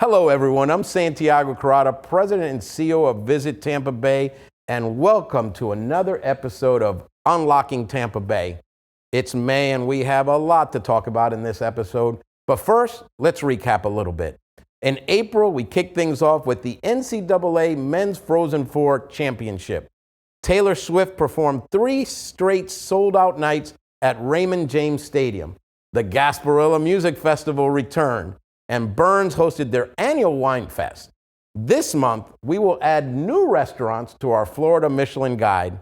Hello, everyone. I'm Santiago Carrata, President and CEO of Visit Tampa Bay, and welcome to another episode of Unlocking Tampa Bay. It's May, and we have a lot to talk about in this episode. But first, let's recap a little bit. In April, we kicked things off with the NCAA Men's Frozen Four Championship. Taylor Swift performed 3 straight sold-out nights at Raymond James Stadium. The Gasparilla Music Festival returned, and Burns hosted their annual Wine Fest. This month, we will add new restaurants to our Florida Michelin Guide.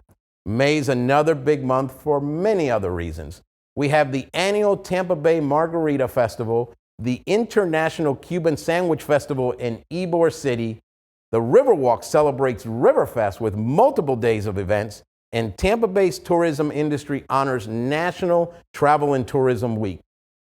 May's another big month for many other reasons. We have the annual Tampa Bay Margarita Festival, the International Cuban Sandwich Festival in Ybor City. The Riverwalk celebrates Riverfest with multiple days of events, and Tampa Bay's tourism industry honors National Travel and Tourism Week.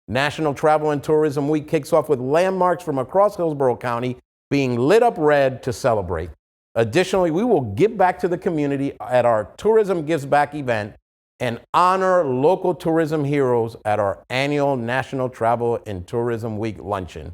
National Travel and Tourism Week kicks off with landmarks from across Hillsborough County being lit up red to celebrate. Additionally, we will give back to the community at our Tourism Gives Back event and honor local tourism heroes at our annual National Travel and Tourism Week luncheon.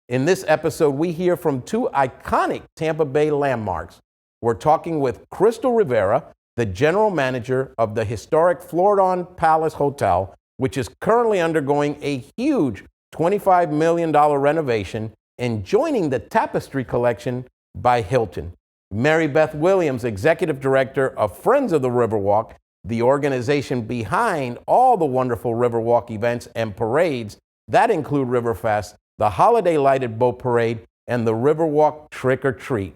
In this episode, we hear from 2 iconic Tampa Bay landmarks. We're talking with Crystal Rivera, the general manager of the historic Floridan Palace Hotel, which is currently undergoing a huge $25 million renovation and joining the Tapestry Collection by Hilton. MaryBeth Williams, executive director of Friends of the Riverwalk, the organization behind all the wonderful Riverwalk events and parades that include Riverfest, the Holiday Lighted Boat Parade, and the Riverwalk Trick or Treat.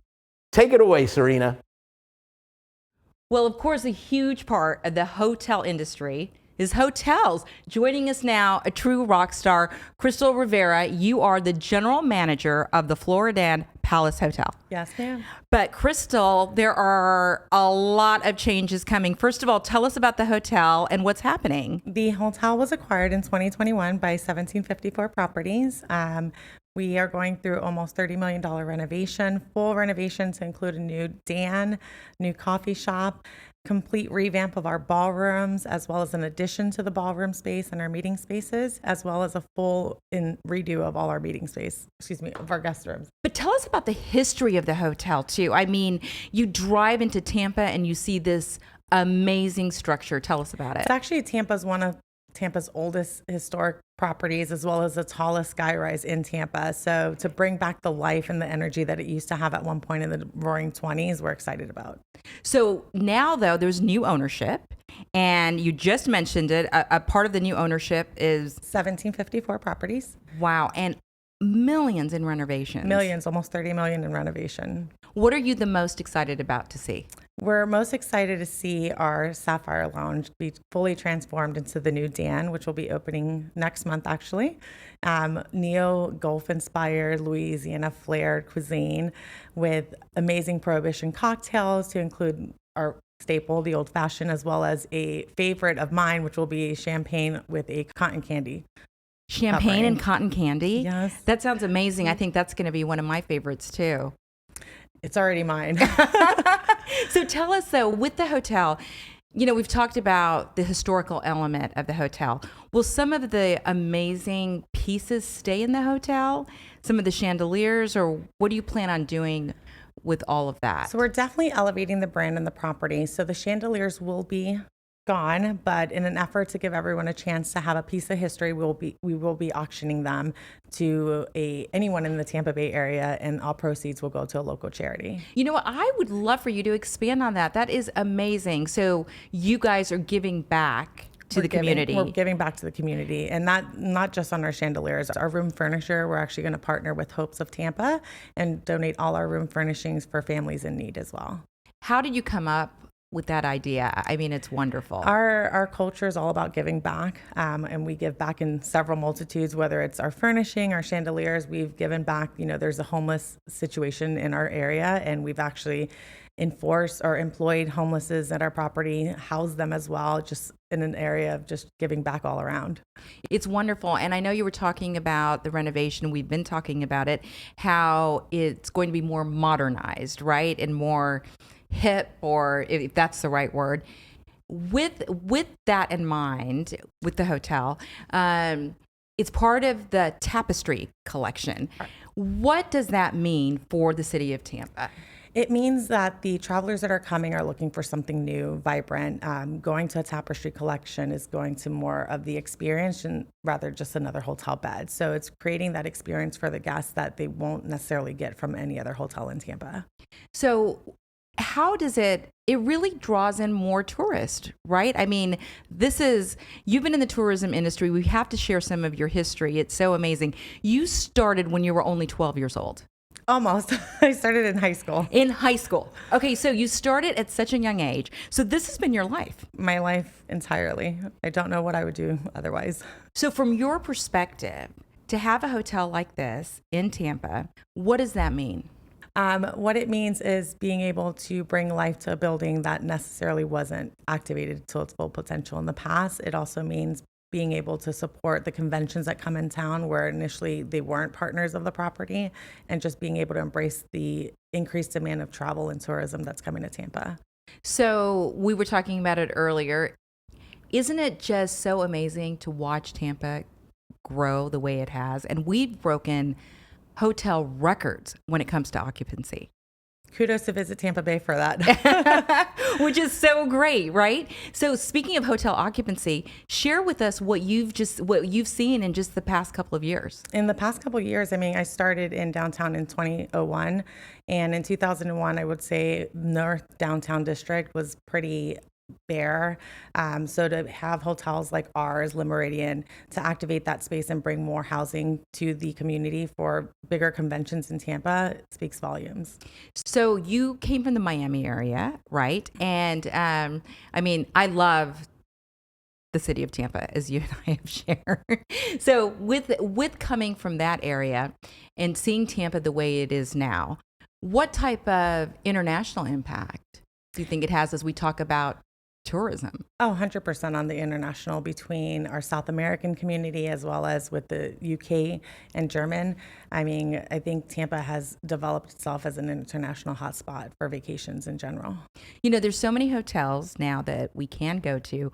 Take it away, Serena. Well, of course, a huge part of the hotel industry is hotels. Joining us now, a true rock star, Crystal Rivera. You are the general manager of the Floridan Palace Hotel. Yes, ma'am. But Crystal, there are a lot of changes coming. First of all, tell us about the hotel and what's happening. The hotel was acquired in 2021 by 1754 Properties. We are going through almost $30 million renovation, full renovation to include a new Dan, new coffee shop, complete revamp of our ballrooms, as well as an addition to the ballroom space and our meeting spaces, as well as a full redo of all our meeting space, of our guest rooms. But tell us about the history of the hotel too. I mean, you drive into Tampa and you see this amazing structure. Tell us about it. It's actually one of Tampa's oldest historic properties, as well as the tallest skyrise in Tampa. So to bring back the life and the energy that it used to have at one point in the roaring 20s, we're excited about. So now, though, there's new ownership, and you just mentioned it. A part of the new ownership is 1754 Properties. Wow, and millions in renovations. Millions, almost 30 million in renovation. What are you the most excited about to see? We're most excited to see our Sapphire Lounge be fully transformed into the new Dan, which will be opening next month, actually. Neo-Gulf-inspired Louisiana flavored cuisine with amazing Prohibition cocktails to include our staple, the Old Fashioned, as well as a favorite of mine, which will be champagne with a cotton candy. Champagne and cotton candy? Yes. That sounds amazing. I think that's going to be one of my favorites, too. It's already mine. So tell us, though, with the hotel, we've talked about the historical element of the hotel. Will some of the amazing pieces stay in the hotel? Some of the chandeliers, or what do you plan on doing with all of that? So we're definitely elevating the brand and the property. So the chandeliers will be gone, but in an effort to give everyone a chance to have a piece of history, we will be auctioning them to anyone in the Tampa Bay area, and all proceeds will go to a local charity. You know what? I would love for you to expand on that. That is amazing. So you guys are giving back to the community. We're giving back to the community, and not just on our chandeliers. Our room furniture, we're actually going to partner with Hopes of Tampa and donate all our room furnishings for families in need as well. How did you come up with that idea? I mean, it's wonderful. Our culture is all about giving back, and we give back in several multitudes, whether it's our furnishing, our chandeliers. We've given back. There's a homeless situation in our area, and we've actually enforced or employed homelesses at our property, housed them as well, just in an area of just giving back all around. It's wonderful. And I know you were talking about the renovation. We've been talking about it, how it's going to be more modernized, right? And more hip, or if that's the right word. With that in mind, with the hotel, it's part of the Tapestry collection. What does that mean for the city of Tampa? It means that the travelers that are coming are looking for something new, vibrant. Going to a tapestry collection is going to more of the experience and rather just another hotel bed. So it's creating that experience for the guests that they won't necessarily get from any other hotel in Tampa. So how does it really draws in more tourists, right? I mean, you've been in the tourism industry. We have to share some of your history. It's so amazing. You started when you were only 12 years old. Almost. I started in high school. In high school. Okay, so you started at such a young age. So this has been your life. My life entirely. I don't know what I would do otherwise. So from your perspective, to have a hotel like this in Tampa, what does that mean? What it means is being able to bring life to a building that necessarily wasn't activated to its full potential in the past. It also means being able to support the conventions that come in town where initially they weren't partners of the property, and just being able to embrace the increased demand of travel and tourism that's coming to Tampa. So we were talking about it earlier. Isn't it just so amazing to watch Tampa grow the way it has? And we've broken hotel records when it comes to occupancy. Kudos to Visit Tampa Bay for that. Which is so great, right? So speaking of hotel occupancy, share with us what you've seen in just the past couple of years. In the past couple of years, I mean, I started in downtown in 2001, and in 2001, I would say North Downtown District was pretty bare. So to have hotels like ours, Le Méridien, to activate that space and bring more housing to the community for bigger conventions in Tampa speaks volumes. So you came from the Miami area, right? And I mean, I love the city of Tampa, as you and I have shared. So with coming from that area and seeing Tampa the way it is now, what type of international impact do you think it has as we talk about tourism? 100% on the international, between our South American community as well as with the UK and German. I mean, I think Tampa has developed itself as an international hotspot for vacations in general. You know, there's so many hotels now that we can go to.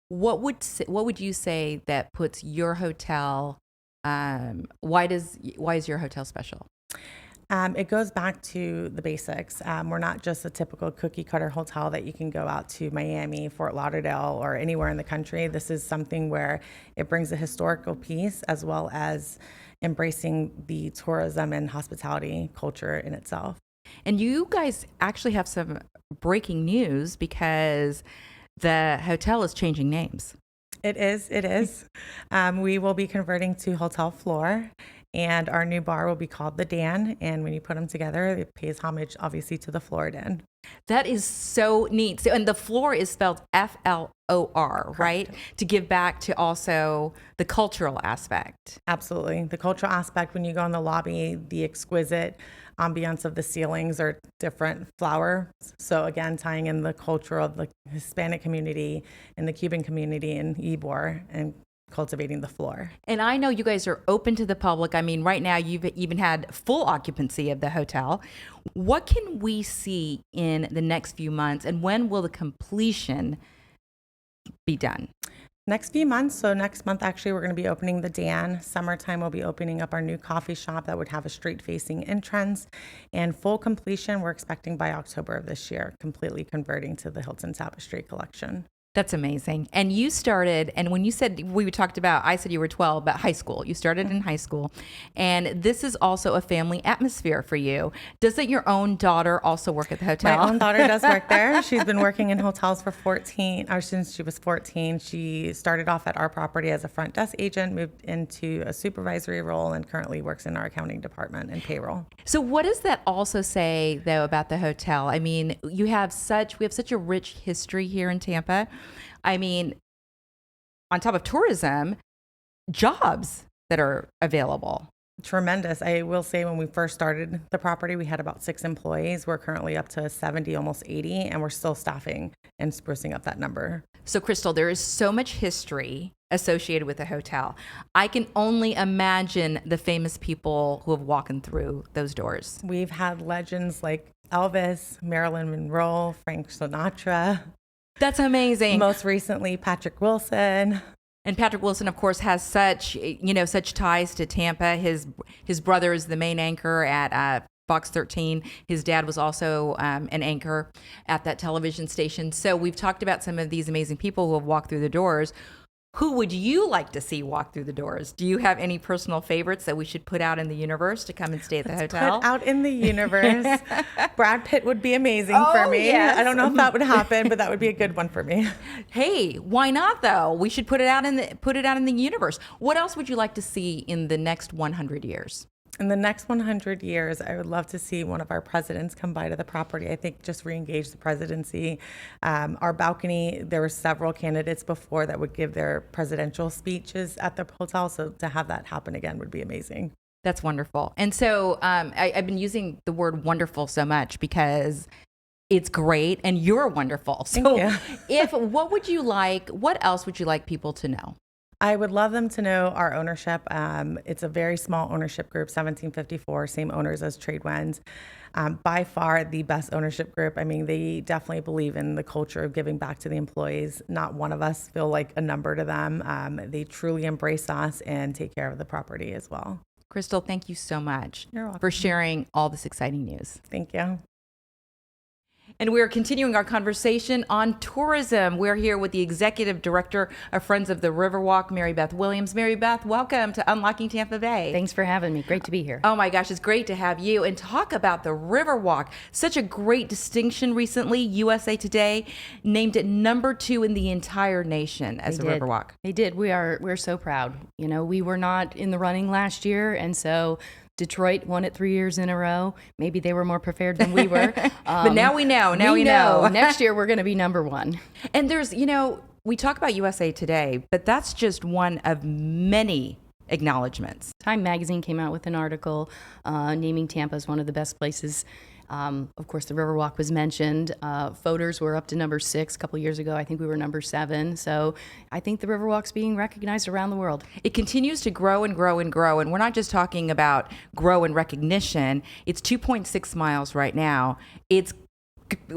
What would you say that puts your hotel? Why is your hotel special? It goes back to the basics. We're not just a typical cookie cutter hotel that you can go out to Miami, Fort Lauderdale, or anywhere in the country. This is something where it brings a historical piece as well as embracing the tourism and hospitality culture in itself. And you guys actually have some breaking news because the hotel is changing names. It is. We will be converting to Hotel Floor, and our new bar will be called the Dan. And when you put them together, it pays homage, obviously, to the Floridan. That is so neat. So, and the floor is spelled Flor, right? To give back to also the cultural aspect. Absolutely. The cultural aspect, when you go in the lobby, the exquisite ambiance of the ceilings are different flowers. So again, tying in the culture of the Hispanic community and the Cuban community in Ybor and cultivating the floor. And I know you guys are open to the public. I mean, right now you've even had full occupancy of the hotel. What can we see in the next few months, and when will the completion be done? Next few months. So next month, actually, we're going to be opening the Dan. Summertime, we'll be opening up our new coffee shop that would have a street-facing entrance. And full completion, we're expecting by October of this year, completely converting to the Hilton Tapestry collection. That's amazing. And you started, and when you said, I said you were 12, but high school. You started in high school. And this is also a family atmosphere for you. Doesn't your own daughter also work at the hotel? My own daughter does work there. She's been working in hotels for since she was 14. She started off at our property as a front desk agent, moved into a supervisory role, and currently works in our accounting department and payroll. So what does that also say, though, about the hotel? I mean, we have such a rich history here in Tampa. I mean, on top of tourism, jobs that are available. Tremendous. I will say when we first started the property, we had about 6 employees. We're currently up to 70, almost 80, and we're still staffing and sprucing up that number. So, Crystal, there is so much history associated with the hotel. I can only imagine the famous people who have walked through those doors. We've had legends like Elvis, Marilyn Monroe, Frank Sinatra. That's amazing. Most recently, Patrick Wilson. And Patrick Wilson, of course, has such ties to Tampa. His brother is the main anchor at Fox 13. His dad was also an anchor at that television station. So we've talked about some of these amazing people who have walked through the doors. Who would you like to see walk through the doors? Do you have any personal favorites that we should put out in the universe to come and stay at the hotel? Put out in the universe. Brad Pitt would be amazing for me. Yes. I don't know if that would happen, but that would be a good one for me. Hey, why not though? We should put it out in the universe. What else would you like to see in the next 100 years? In the next 100 years, I would love to see one of our presidents come by to the property. I think just re-engage the presidency. Our balcony, there were several candidates before that would give their presidential speeches at the hotel. So to have that happen again would be amazing. That's wonderful. And so I've been using the word wonderful so much because it's great and you're wonderful. So what else would you like people to know? I would love them to know our ownership. It's a very small ownership group, 1754, same owners as Tradewinds. By far the best ownership group. I mean, they definitely believe in the culture of giving back to the employees. Not one of us feel like a number to them. They truly embrace us and take care of the property as well. Crystal, thank you so much You're welcome. for sharing all this exciting news. Thank you. And we're continuing our conversation on tourism. We're here with the Executive Director of Friends of the Riverwalk, MaryBeth Williams. MaryBeth, welcome to Unlocking Tampa Bay. Thanks for having me. Great to be here. Oh my gosh, it's great to have you. And talk about the Riverwalk. Such a great distinction recently. USA Today named it number 2 in the entire nation as a Riverwalk. They did. We're so proud. You know, we were not in the running last year, and so Detroit won it 3 years in a row. Maybe they were more prepared than we were. But now we know. Now we know. Next year we're going to be number 1. And there's, we talk about USA Today, but that's just one of many acknowledgments. Time Magazine came out with an article naming Tampa as one of the best places. Of course, the Riverwalk was mentioned. Photos were up to number 6 a couple years ago. I think we were number 7. So I think the Riverwalk's being recognized around the world. It continues to grow and grow and grow. And we're not just talking about grow and recognition. It's 2.6 miles right now. It's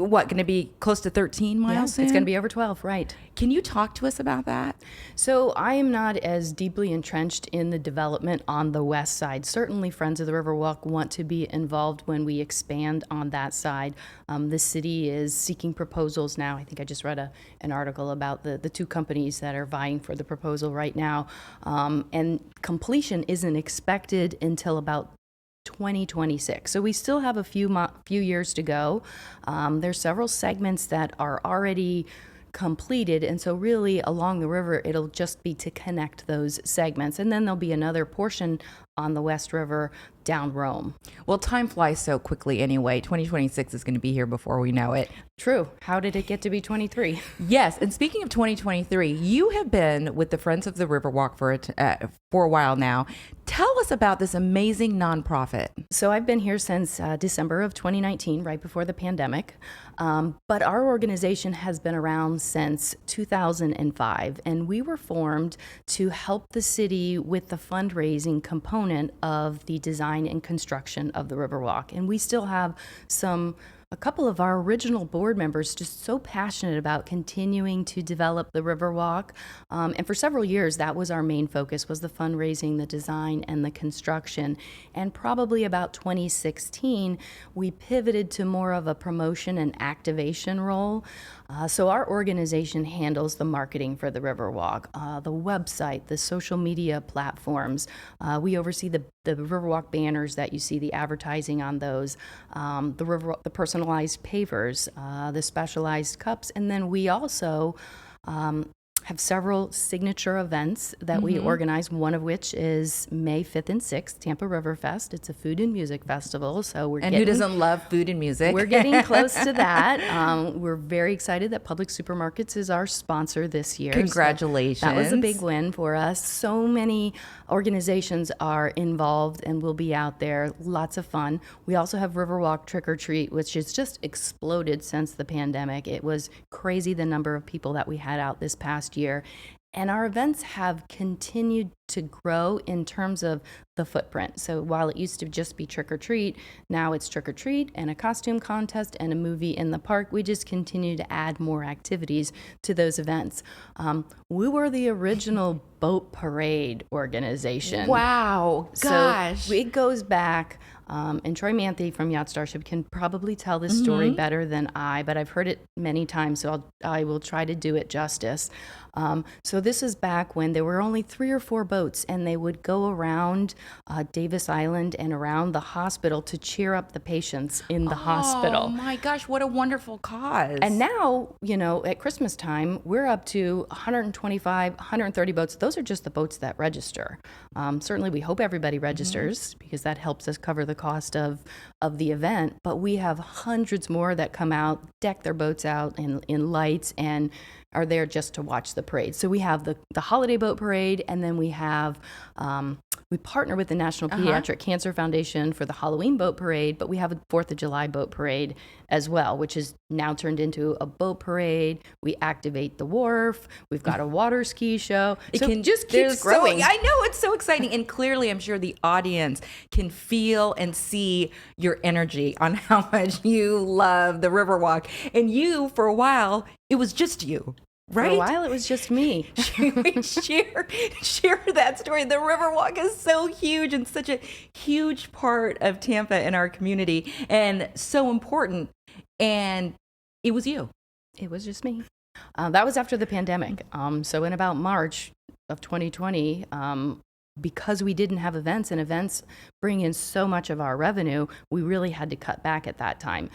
going to be close to 13 miles soon? It's going to be over 12, right. Can you talk to us about that? So I am not as deeply entrenched in the development on the west side. Certainly Friends of the Riverwalk want to be involved when we expand on that side. The city is seeking proposals now. I think I just read an article about the 2 companies that are vying for the proposal right now. And completion isn't expected until about 2026. So we still have a few years to go. There's several segments that are already completed, and so really along the river it'll just be to connect those segments, and then there'll be another portion on the West River down Rome. Well, time flies so quickly anyway. 2026 is going to be here before we know it. True. How did it get to be 23? Yes, and speaking of 2023, you have been with the Friends of the Riverwalk for a while now. Tell us about this amazing nonprofit. So I've been here since December of 2019, right before the pandemic. But our organization has been around since 2005, and we were formed to help the city with the fundraising component of the design and construction of the Riverwalk. And we still have a couple of our original board members just so passionate about continuing to develop the Riverwalk. And for several years, that was our main focus, was the fundraising, the design, and the construction. And probably about 2016, we pivoted to more of a promotion and activation role. So our organization handles the marketing for the Riverwalk, the website, the social media platforms. We oversee the Riverwalk banners that you see, the advertising on those, the personalized pavers, the specialized cups, and then we also have several signature events that we organize, one of which is May 5th and 6th, Tampa Riverfest. It's a food and music festival, so who doesn't love food and music? We're getting close to that. We're very excited that Public Supermarkets is our sponsor this year. Congratulations. So that was a big win for us. So many organizations are involved and will be out there. Lots of fun. We also have Riverwalk Trick or Treat, which has just exploded since the pandemic. It was crazy the number of people that we had out this past year. And our events have continued to grow in terms of the footprint. So while it used to just be trick or treat, now it's trick or treat and a costume contest and a movie in the park. We just continue to add more activities to those events. We were the original boat parade organization. Wow, gosh. So it goes back, and Troy Manthe from Yacht Starship can probably tell this story better than I, but I've heard it many times, so I will try to do it justice. So this is back when there were only 3 or 4 boats, and they would go around Davis Island and around the hospital to cheer up the patients in the hospital. Oh my gosh, what a wonderful cause. And now, at Christmas time, we're up to 125, 130 boats. Those are just the boats that register. Certainly, we hope everybody registers because that helps us cover the cost of the event. But we have hundreds more that come out, deck their boats out in lights, and are there just to watch the parade. So we have the holiday boat parade, and then we have we partner with the National Pediatric Cancer Foundation for the Halloween boat parade, but we have a 4th of July boat parade as well, which is now turned into a boat parade. We activate the wharf. We've got a water ski show. It just keeps growing. I know, it's so exciting. And clearly, I'm sure the audience can feel and see your energy on how much you love the Riverwalk. And you, for a while, it was just you. Right? For a while, it was just me. share that story. The Riverwalk is so huge and such a huge part of Tampa in our community and so important. And it was you. It was just me. That was after the pandemic. So in about March of 2020, because we didn't have events and events bring in so much of our revenue, we really had to cut back at that time.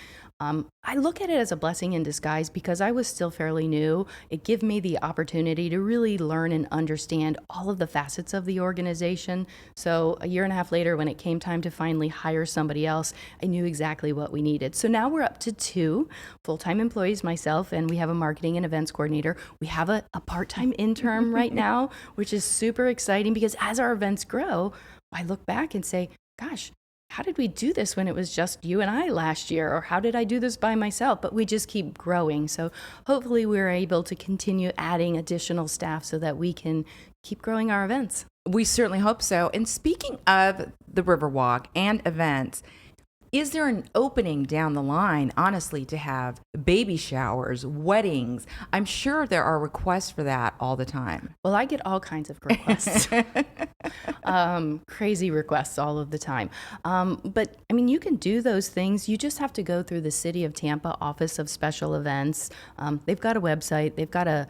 I look at it as a blessing in disguise because I was still fairly new. It gave me the opportunity to really learn and understand all of the facets of the organization. So a year and a half later, when it came time to finally hire somebody else, I knew exactly what we needed. So now we're up to 2 full-time employees, myself, and we have a marketing and events coordinator. We have a part-time intern right now, which is super exciting because as our events grow, I look back and say, gosh, how did we do this when it was just you and I last year? Or how did I do this by myself? But we just keep growing. So hopefully we're able to continue adding additional staff so that we can keep growing our events. We certainly hope so. And speaking of the Riverwalk and events, is there an opening down the line, honestly, to have baby showers, weddings? I'm sure there are requests for that all the time. Well, I get all kinds of requests, crazy requests all of the time. But I mean, you can do those things. You just have to go through the City of Tampa Office of Special Events. They've got a website. They've got a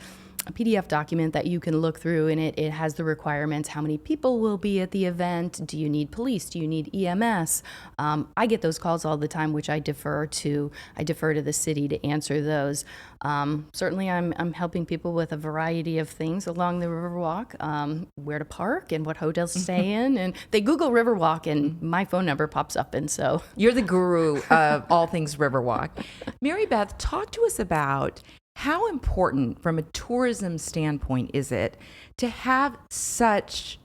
PDF document that you can look through, and it has the requirements. How many people will be at the event? Do you need police? Do you need EMS? I get those calls all the time, which I defer to the city to answer those. Certainly, I'm helping people with a variety of things along the Riverwalk, where to park and what hotels to stay in. And they Google Riverwalk, and my phone number pops up. And so you're the guru of all things Riverwalk. MaryBeth, talk to us about how important, from a tourism standpoint, is it to have such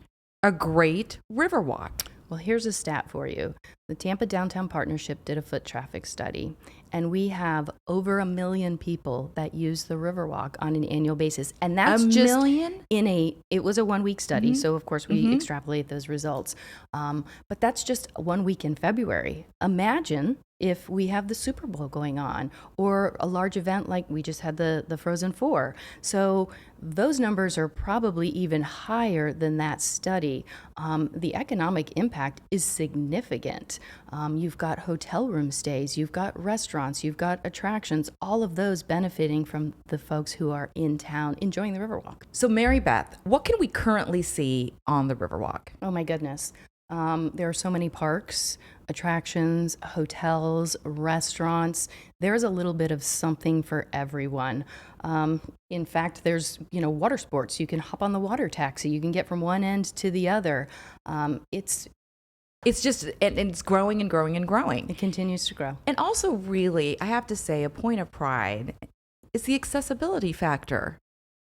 a great Riverwalk? Well, here's a stat for you. The Tampa Downtown Partnership did a foot traffic study, and we have over 1 million people that use the Riverwalk on an annual basis. And that's just it was a 1-week study. So of course we extrapolate those results. But that's just 1 week in February. Imagine if we have the Super Bowl going on or a large event like we just had the Frozen 4. So those numbers are probably even higher than that study. The economic impact is significant. You've got hotel room stays, you've got restaurants, you've got attractions, all of those benefiting from the folks who are in town enjoying the Riverwalk. So MaryBeth, what can we currently see on the Riverwalk? Oh my goodness. There are so many parks, attractions, hotels, restaurants. There's a little bit of something for everyone. In fact, there's, water sports. You can hop on the water taxi. You can get from one end to the other. It's just, and it's growing and growing and growing. It continues to grow. And also, really, I have to say, a point of pride is the accessibility factor.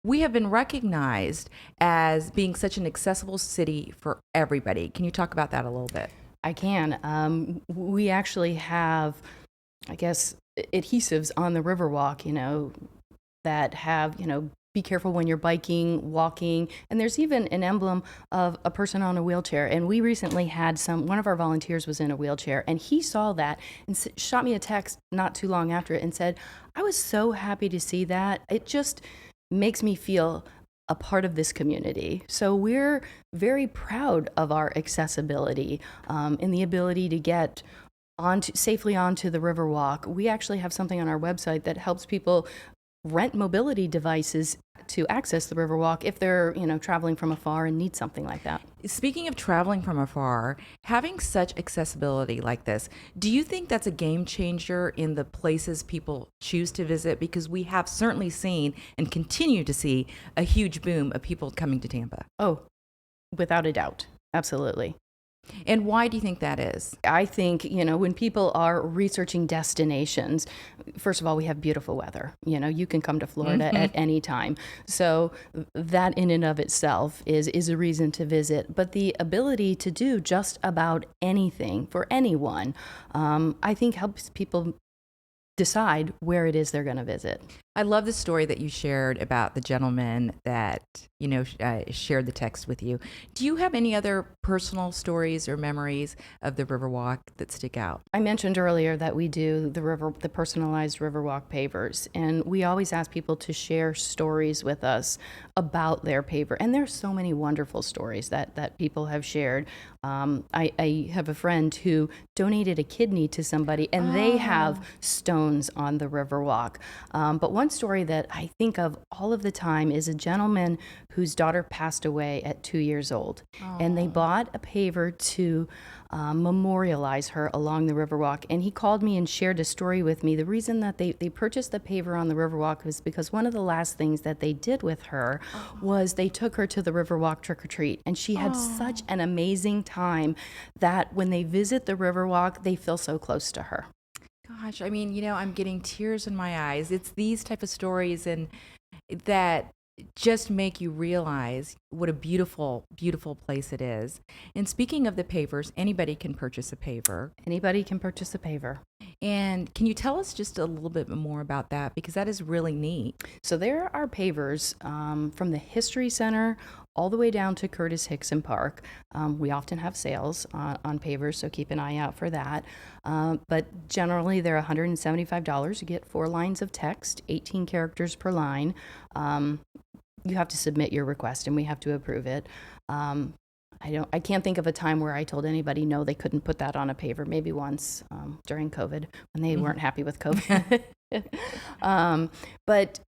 We have been recognized as being such an accessible city for everybody. Can you talk about that a little bit? I can. We actually have, I guess, adhesives on the Riverwalk, that have, be careful when you're biking, walking, and there's even an emblem of a person on a wheelchair. And we recently had one of our volunteers was in a wheelchair, and he saw that and shot me a text not too long after it and said, I was so happy to see that. It just makes me feel a part of this community. So we're very proud of our accessibility and the ability to get safely onto the Riverwalk. We actually have something on our website that helps people rent mobility devices to access the Riverwalk if they're, traveling from afar and need something like that. Speaking of traveling from afar, having such accessibility like this, do you think that's a game changer in the places people choose to visit? Because we have certainly seen and continue to see a huge boom of people coming to Tampa. Oh, without a doubt. Absolutely. And why do you think that is? I think, when people are researching destinations, first of all, we have beautiful weather. You can come to Florida at any time. So that in and of itself is a reason to visit. But the ability to do just about anything for anyone, I think helps people decide where it is they're going to visit. I love the story that you shared about the gentleman that, shared the text with you. Do you have any other personal stories or memories of the Riverwalk that stick out? I mentioned earlier that we do the personalized Riverwalk pavers, and we always ask people to share stories with us about their paver. And there's so many wonderful stories that people have shared. I have a friend who donated a kidney to somebody, and they have stones on the Riverwalk. But one story that I think of all of the time is a gentleman whose daughter passed away at 2 years old. And they bought a paver to memorialize her along the Riverwalk. And he called me and shared a story with me. The reason that they purchased the paver on the Riverwalk was because one of the last things that they did with her was they took her to the Riverwalk Trick or Treat. And she had such an amazing time that when they visit the Riverwalk, they feel so close to her. Gosh, I mean, I'm getting tears in my eyes. It's these type of stories and that just make you realize what a beautiful, beautiful place it is. And speaking of the pavers, anybody can purchase a paver. Anybody can purchase a paver. And can you tell us just a little bit more about that? Because that is really neat. So there are pavers from the History Center all the way down to Curtis Hickson Park. We often have sales on pavers, so keep an eye out for that. But generally, they're $175. You get 4 lines of text, 18 characters per line. You have to submit your request, and we have to approve it. I can't think of a time where I told anybody no, they couldn't put that on a paver. Maybe once during COVID when they weren't happy with COVID. But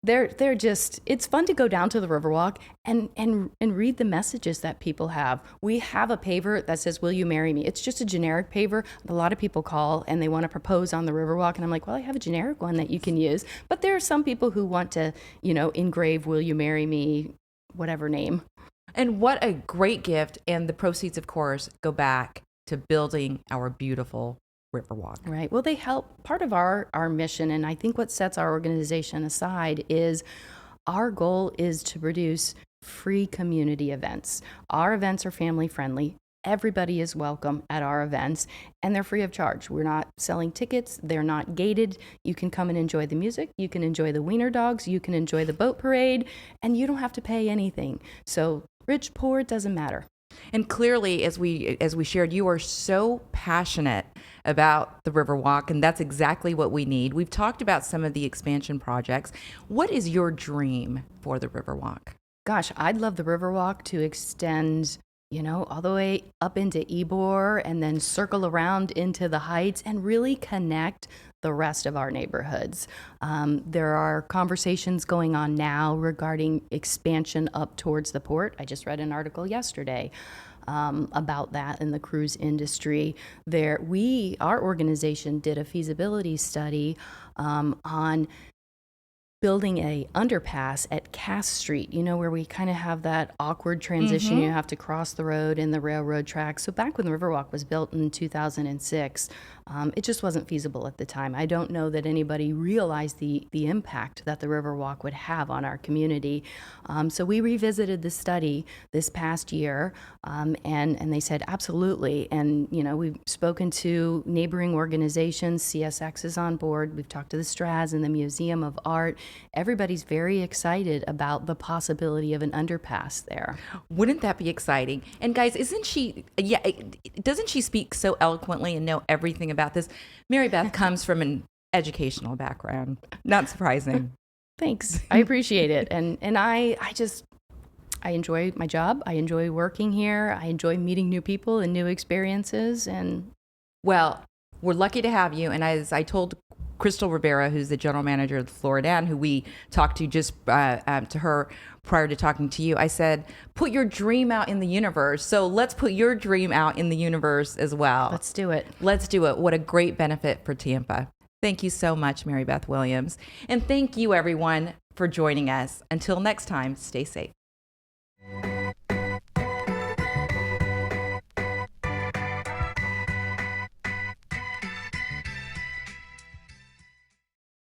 they're just, it's fun to go down to the Riverwalk and read the messages that people have. We have a paver that says, "Will you marry me?" It's just a generic paver. A lot of people call and they want to propose on the Riverwalk, and I'm like, well, I have a generic one that you can use. But there are some people who want to, engrave "Will you marry me?" whatever name. And what a great gift. And the proceeds, of course, go back to building our beautiful Riverwalk. Right. Well, they help. Part of our mission, and I think what sets our organization aside, is our goal is to produce free community events. Our events are family friendly. Everybody is welcome at our events, and they're free of charge. We're not selling tickets. They're not gated. You can come and enjoy the music. You can enjoy the wiener dogs. You can enjoy the boat parade, and you don't have to pay anything. So rich, poor, it doesn't matter. And clearly, as we shared, you are so passionate about the Riverwalk, and that's exactly what we need. We've talked about some of the expansion projects. What is your dream for the Riverwalk? Gosh, I'd love the Riverwalk to extend, all the way up into Ybor and then circle around into the Heights and really connect the rest of our neighborhoods. There are conversations going on now regarding expansion up towards the port. I just read an article yesterday about that in the cruise industry. Our organization did a feasibility study on building a underpass at Cass Street, where we kind of have that awkward transition. You have to cross the road and the railroad tracks. So back when the Riverwalk was built in 2006, it just wasn't feasible at the time. I don't know that anybody realized the impact that the Riverwalk would have on our community. So we revisited the study this past year, and they said absolutely. And we've spoken to neighboring organizations. CSX is on board. We've talked to the Straz and the Museum of Art, everybody's very excited about the possibility of an underpass there. Wouldn't that be exciting? And guys, isn't she, doesn't she speak so eloquently and know everything about this? MaryBeth comes from an educational background. Not surprising. Thanks. I appreciate it. And I enjoy my job. I enjoy working here. I enjoy meeting new people and new experiences. And well, we're lucky to have you. And as I told Crystal Rivera, who's the general manager of the Floridan, who we talked to just to her prior to talking to you, I said, put your dream out in the universe. So let's put your dream out in the universe as well. let's do it. Let's do it. What a great benefit for Tampa. Thank you so much, MaryBeth Williams. And thank you, everyone, for joining us. Until next time, stay safe.